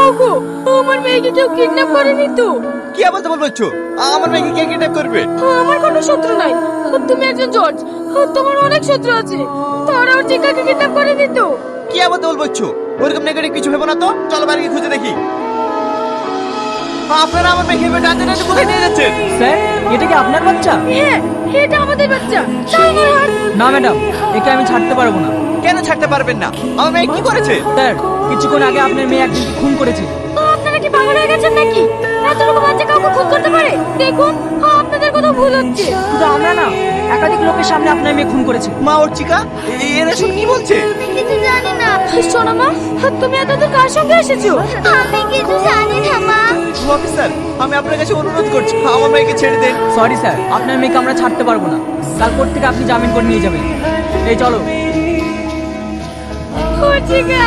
ওগো, আমার মেয়েকে কেউ কিডন্যাপ করেনি তো? কি আবার তো বলছো? আমার মেয়েকে কে কিডন্যাপ করবে? আমার কোনো শত্রু নাই। তুমি একজন জজ, তোমার অনেক শত্রু আছে। তারা ওর চিকাকে কিডন্যাপ করেনি তো? কি আবার তো বলছো? ওরকম নেগেটিভ কিছু ভেবো না তো। চলো বাইরে গিয়ে খুঁজে দেখি। আপনারা আমার মেয়েকে টানতে টানতে কোথায় নিয়ে যাচ্ছেন? স্যার, এটা কি আপনার বাচ্চা? হ্যাঁ, এটা আমাদের বাচ্চা। ছাড়ো আমার হাত। না ম্যাডাম, একে আমি ছাড়তে পারবো না। কেন ছাড়তে পারবেন না? আমার মেয়ে কি করেছে? স্যার, কিছুক্ষণ আগে আপনার মেয়ে একজনকে খুন করেছে। আপনারা কি পাগল হয়ে গেছেন নাকি? এতটুকু বাচ্চা কাউকে খুন করতে পারে? দেখুন, আপনাদের কথা ভুল হচ্ছে। শুধু আমরা না, একাধিক লোকের সামনে আপনার মেয়ে খুন করেছে। মা ওর চিকা এরা সব কি বলছে? আমি কিছু জানি না। শোনো মা, তুমি এতদূর কার সঙ্গে এসেছো? আমি কিছু জানি না মা। অফিসার, আমি আপনার কাছে অনুরোধ করছি আমার মেয়েকে ছেড়ে দেন। সরি স্যার, আপনার মেয়েকে আমরা ছাড়তে পারবো না। কাল কোর্ট থেকে আপনি জামিন করে নিয়ে যাবেন। এই চলো। ও চিকা।